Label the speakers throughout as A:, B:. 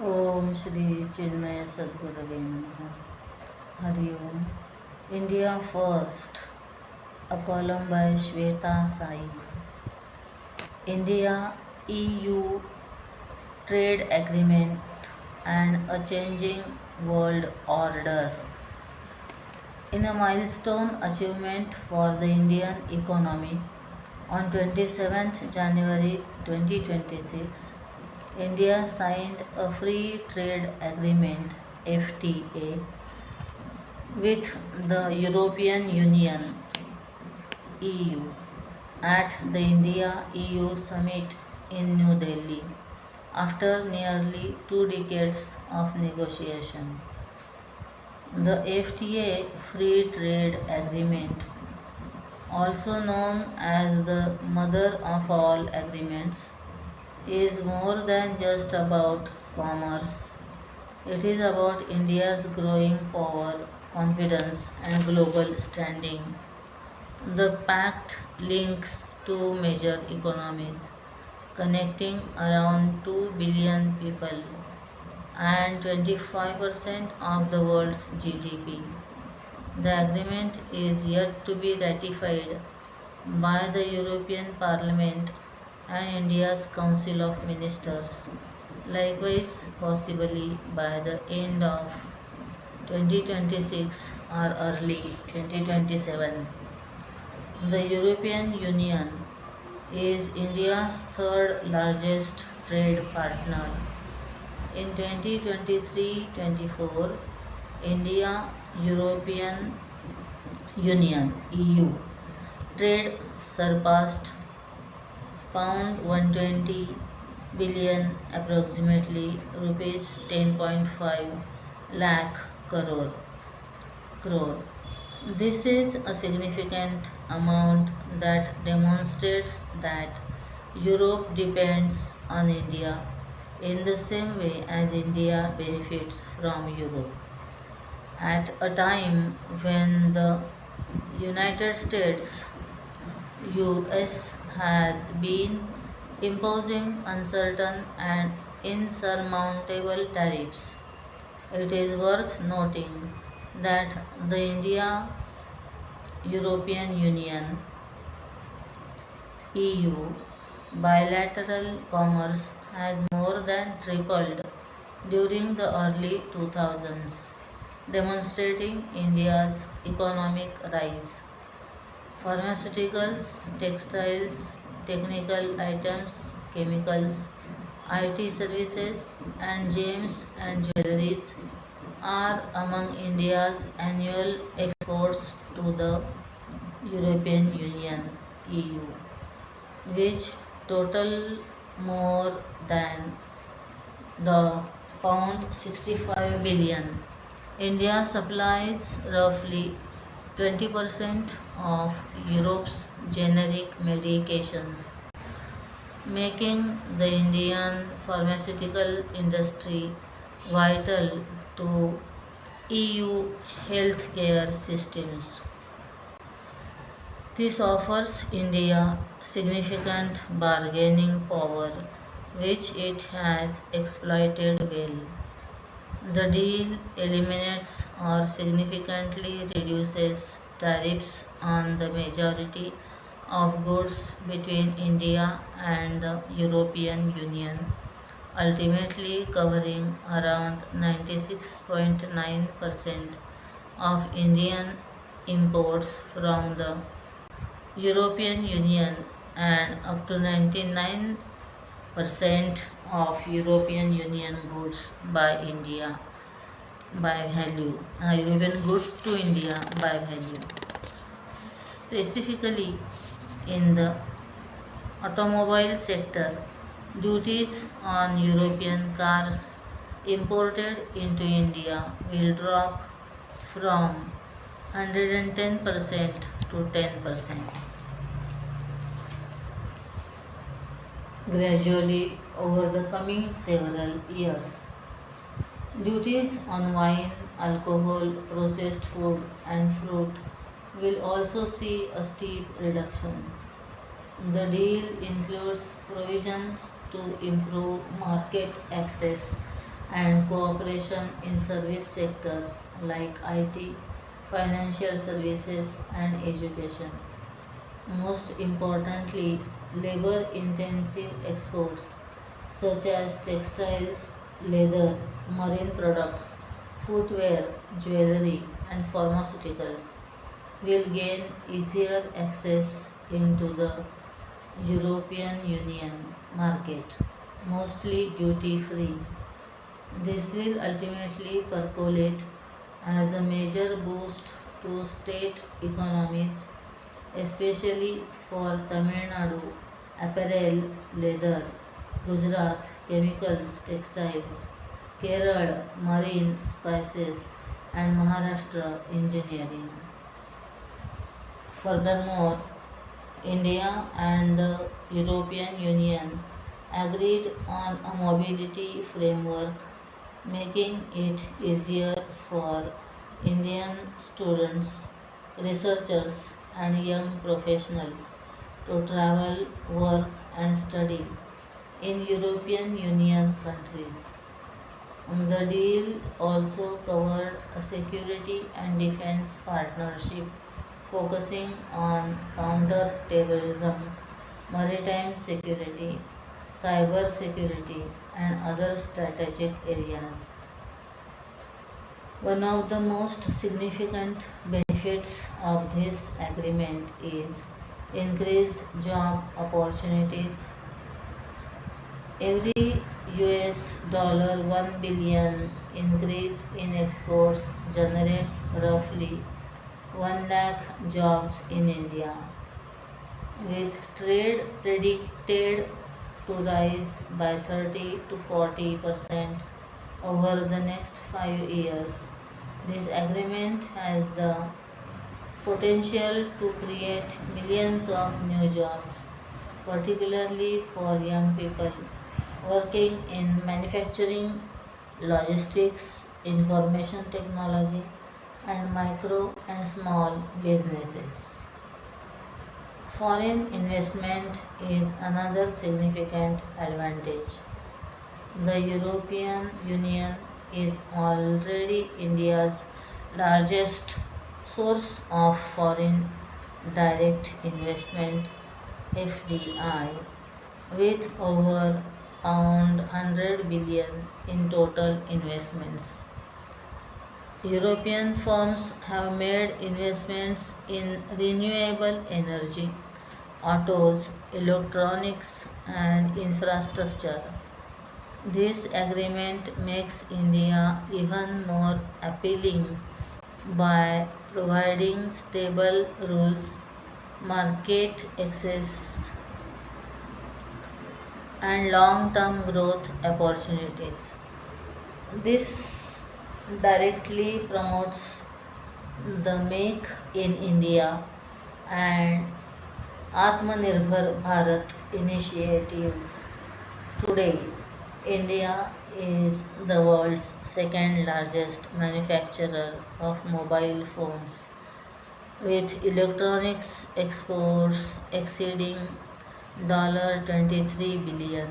A: Om Shri Chinmaya Sadgurave Namaha. Hari Om. India First, a column by Shweta Sai. India EU trade agreement and a changing world order. In a milestone achievement for the Indian economy, on 27th January 2026, India signed a free trade agreement FTA with the European Union EU at the India EU summit in New Delhi after nearly 2 decades of negotiation. The FTA Free Trade Agreement, also known as the mother of all agreements, is more than just about commerce. It is about India's growing power, confidence, and global standing. The pact links two major economies, connecting around 2 billion people and 25% of the world's GDP. The agreement is yet to be ratified by the European Parliament and India's Council of Ministers, likewise, possibly by the end of 2026 or early 2027. The European Union is India's third largest trade partner. In 2023-24, India European Union EU trade surpassed pound 120 billion, approximately rupees 10.5 lakh crore. This is a significant amount that demonstrates that Europe depends on India in the same way as India benefits from Europe. At a time when the United States US has been imposing uncertain and insurmountable tariffs, it is worth noting that the India European Union EU bilateral commerce has more than tripled during the early 2000s, demonstrating India's economic rise. Pharmaceuticals, textiles, technical items, chemicals, IT services, and gems and jewelries are among India's annual exports to the European Union EU, which total more than the pound 65 billion. India supplies roughly 20% of Europe's generic medications, making the Indian pharmaceutical industry vital to EU healthcare systems. This offers India significant bargaining power, which it has exploited well. The deal eliminates or significantly reduces tariffs on the majority of goods between India and the European Union, ultimately covering around 96.9% of Indian imports from the European Union and up to 99% of European Union goods by India by value, European goods to India by value. Specifically, in the automobile sector, duties on European cars imported into India will drop from 110% to 10% gradually over the coming several years. Duties on wine, alcohol, processed food, and fruit will also see a steep reduction. The deal includes provisions to improve market access and cooperation in service sectors like IT, financial services, and education. Most importantly, labor intensive exports such as textiles, leather, marine products, footwear, jewelry, and pharmaceuticals will gain easier access into the European Union market, mostly duty free. This will ultimately percolate as a major boost to state economies, especially for Tamil Nadu, apparel, leather, Gujarat, chemicals, textiles, Kerala, marine, spices, and Maharashtra, engineering. Furthermore, India and the European Union agreed on a mobility framework, making it easier for Indian students, researchers, and young professionals to travel, work, and study in European Union countries. The deal also covered a security and defense partnership focusing on counter terrorism, maritime security, cyber security, and other strategic areas. One of the most significant benefits of this agreement is increased job opportunities. Every US $1 billion increase in exports generates roughly 1 lakh jobs in India, with trade predicted to rise by 30 to 40% over the next 5 years. This agreement has the potential to create millions of new jobs, particularly for young people working in manufacturing, logistics, information technology, and micro and small businesses. Foreign investment is another significant advantage. The European Union is already India's largest source of foreign direct investment FDI with over pound 100 billion in total investments. European firms have made investments in renewable energy, autos, electronics, and infrastructure. This agreement makes India even more appealing by providing stable rules, market access, and long term growth opportunities. This directly promotes the Make in India and Atmanirbhar Bharat initiatives. Today, India is the world's second largest manufacturer of mobile phones, with electronics exports exceeding $23 billion.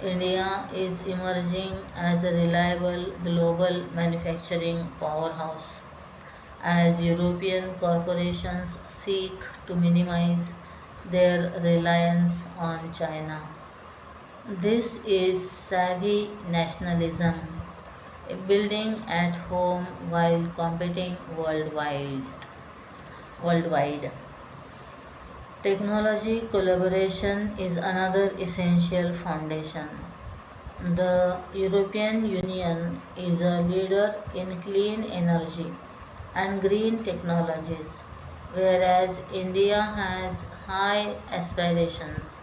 A: India is emerging as a reliable global manufacturing powerhouse as European corporations seek to minimize their reliance on China. This is savvy nationalism, building at home while competing worldwide. Technology collaboration is another essential foundation. The European Union is a leader in clean energy and green technologies, whereas India has high aspirations.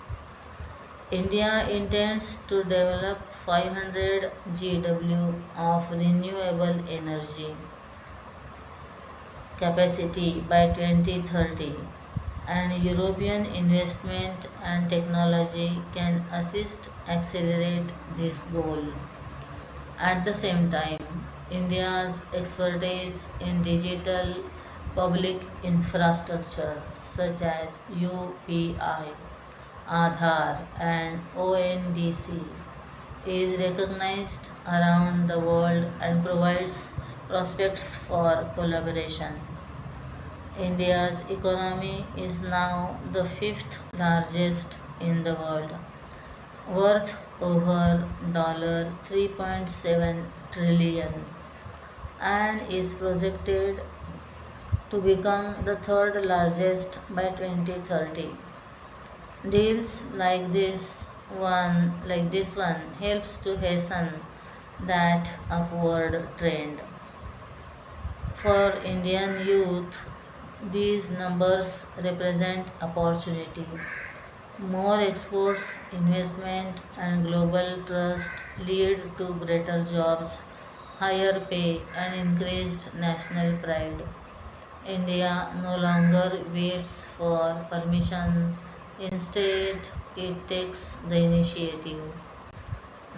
A: India intends to develop 500 GW of renewable energy capacity by 2030, and European investment and technology can assist accelerate this goal. At the same time, India's expertise in digital public infrastructure such as UPI, Aadhaar, and ONDC is recognized around the world and provides prospects for collaboration. India's economy is now the fifth largest in the world, worth over $3.7 trillion, and is projected to become the third largest by 2030. Deals like this one helps to hasten that upward trend. For Indian youth, these numbers represent opportunity. More exports, investment, and global trust lead to greater jobs, higher pay, and increased national pride. India no longer waits for permission, instead, it takes the initiative.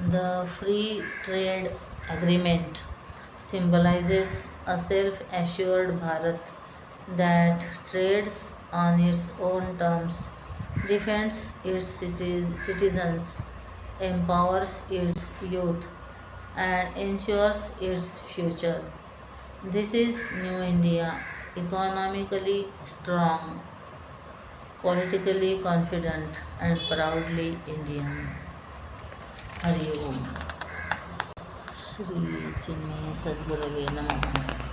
A: The Free Trade Agreement symbolizes a self assured Bharat that trades on its own terms, defends its citizens, empowers its youth, and ensures its future. This is New India, economically strong, politically confident, and proudly Indian. Hari Om. Shri Chinmaya Sadgurave Namaha.